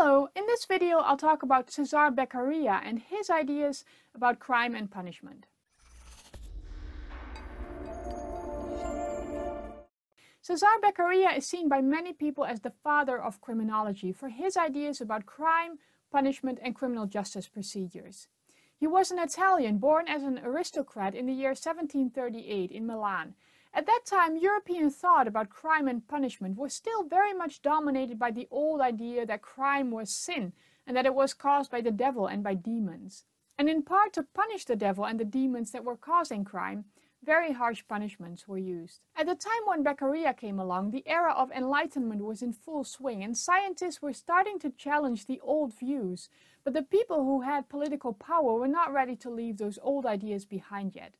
Hello, in this video I'll talk about Cesare Beccaria and his ideas about crime and punishment. Cesare Beccaria is seen by many people as the father of criminology for his ideas about crime, punishment and criminal justice procedures. He was an Italian born as an aristocrat in the year 1738 in Milan. At that time, European thought about crime and punishment was still very much dominated by the old idea that crime was sin and that it was caused by the devil and by demons. And in part to punish the devil and the demons that were causing crime, very harsh punishments were used. At the time when Beccaria came along, the era of enlightenment was in full swing and scientists were starting to challenge the old views, but the people who had political power were not ready to leave those old ideas behind yet.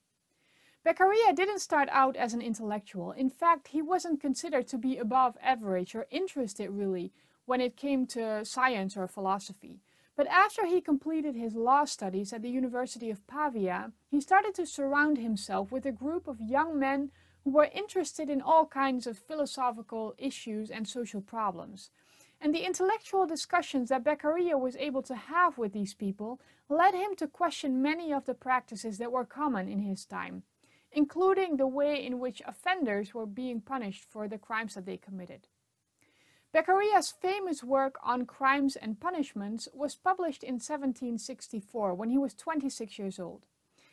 Beccaria didn't start out as an intellectual. In fact, he wasn't considered to be above average or interested really when it came to science or philosophy. But after he completed his law studies at the University of Pavia, he started to surround himself with a group of young men who were interested in all kinds of philosophical issues and social problems. And the intellectual discussions that Beccaria was able to have with these people led him to question many of the practices that were common in his time, including the way in which offenders were being punished for the crimes that they committed. Beccaria's famous work on crimes and punishments was published in 1764 when he was 26 years old.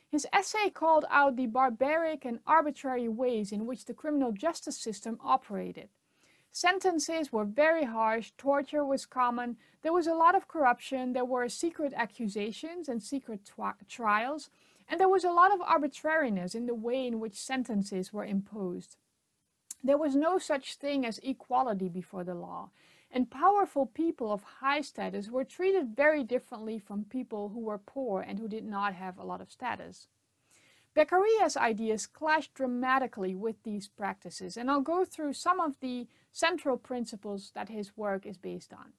His essay called out the barbaric and arbitrary ways in which the criminal justice system operated. Sentences were very harsh, torture was common, there was a lot of corruption, there were secret accusations and secret trials, and there was a lot of arbitrariness in the way in which sentences were imposed. There was no such thing as equality before the law, and powerful people of high status were treated very differently from people who were poor and who did not have a lot of status. Beccaria's ideas clashed dramatically with these practices, and I'll go through some of the central principles that his work is based on.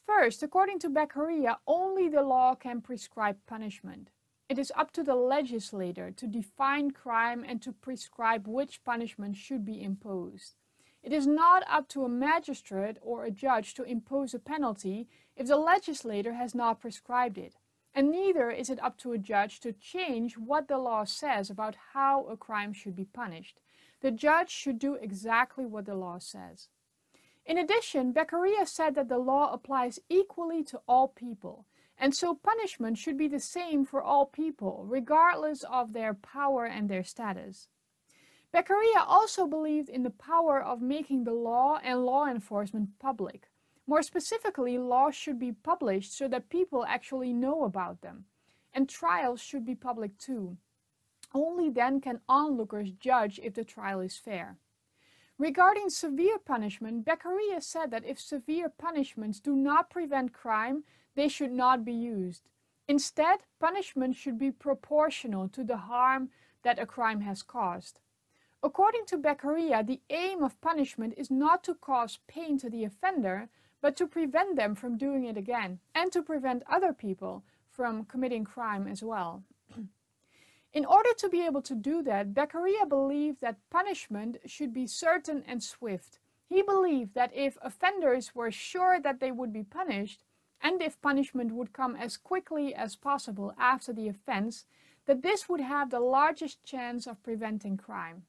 First, according to Beccaria, only the law can prescribe punishment. It is up to the legislator to define crime and to prescribe which punishment should be imposed. It is not up to a magistrate or a judge to impose a penalty if the legislator has not prescribed it. And neither is it up to a judge to change what the law says about how a crime should be punished. The judge should do exactly what the law says. In addition, Beccaria said that the law applies equally to all people, and so punishment should be the same for all people, regardless of their power and their status. Beccaria also believed in the power of making the law and law enforcement public. More specifically, laws should be published so that people actually know about them. And trials should be public too. Only then can onlookers judge if the trial is fair. Regarding severe punishment, Beccaria said that if severe punishments do not prevent crime, they should not be used. Instead, punishment should be proportional to the harm that a crime has caused. According to Beccaria, the aim of punishment is not to cause pain to the offender, but to prevent them from doing it again, and to prevent other people from committing crime as well. In order to be able to do that, Beccaria believed that punishment should be certain and swift. He believed that if offenders were sure that they would be punished, and if punishment would come as quickly as possible after the offense, that this would have the largest chance of preventing crime.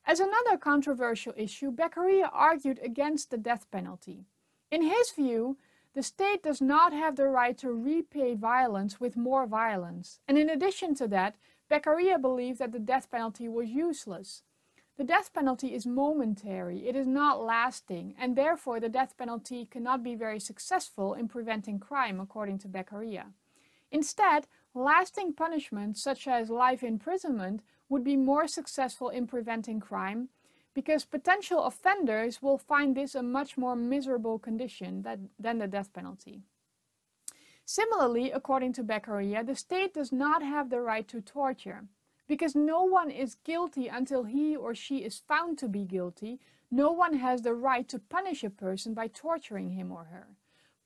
As another controversial issue, Beccaria argued against the death penalty. In his view, the state does not have the right to repay violence with more violence, and in addition to that, Beccaria believed that the death penalty was useless. The death penalty is momentary, it is not lasting, and therefore the death penalty cannot be very successful in preventing crime, according to Beccaria. Instead, lasting punishments such as life imprisonment would be more successful in preventing crime, because potential offenders will find this a much more miserable condition than the death penalty. Similarly, according to Beccaria, the state does not have the right to torture. Because no one is guilty until he or she is found to be guilty, no one has the right to punish a person by torturing him or her.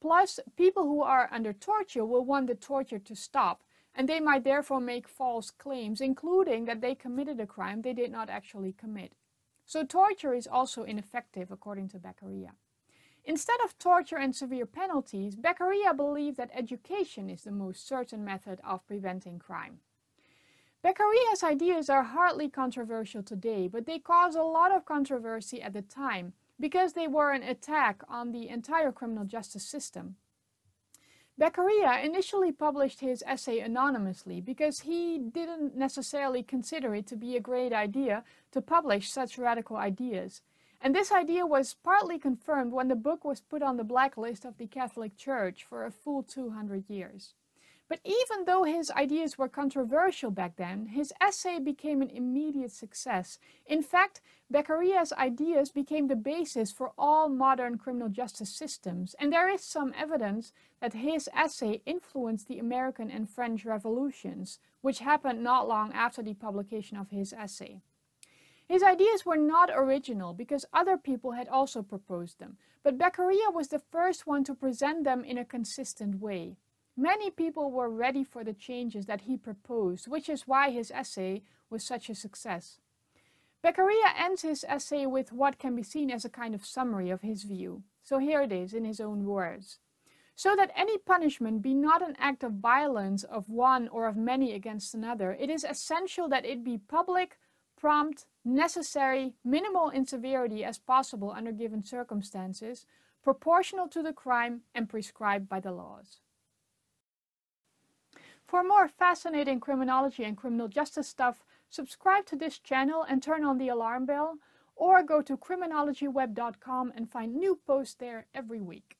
Plus, people who are under torture will want the torture to stop, and they might therefore make false claims, including that they committed a crime they did not actually commit. So torture is also ineffective, according to Beccaria. Instead of torture and severe penalties, Beccaria believed that education is the most certain method of preventing crime. Beccaria's ideas are hardly controversial today, but they caused a lot of controversy at the time because they were an attack on the entire criminal justice system. Beccaria initially published his essay anonymously because he didn't necessarily consider it to be a great idea to publish such radical ideas. And this idea was partly confirmed when the book was put on the blacklist of the Catholic Church for a full 200 years. But even though his ideas were controversial back then, his essay became an immediate success. In fact, Beccaria's ideas became the basis for all modern criminal justice systems, and there is some evidence that his essay influenced the American and French revolutions, which happened not long after the publication of his essay. His ideas were not original because other people had also proposed them, but Beccaria was the first one to present them in a consistent way. Many people were ready for the changes that he proposed, which is why his essay was such a success. Beccaria ends his essay with what can be seen as a kind of summary of his view. So here it is in his own words. So that any punishment be not an act of violence of one or of many against another, it is essential that it be public, prompt, necessary, minimal in severity as possible under given circumstances, proportional to the crime and prescribed by the laws. For more fascinating criminology and criminal justice stuff, subscribe to this channel and turn on the alarm bell, or go to criminologyweb.com and find new posts there every week.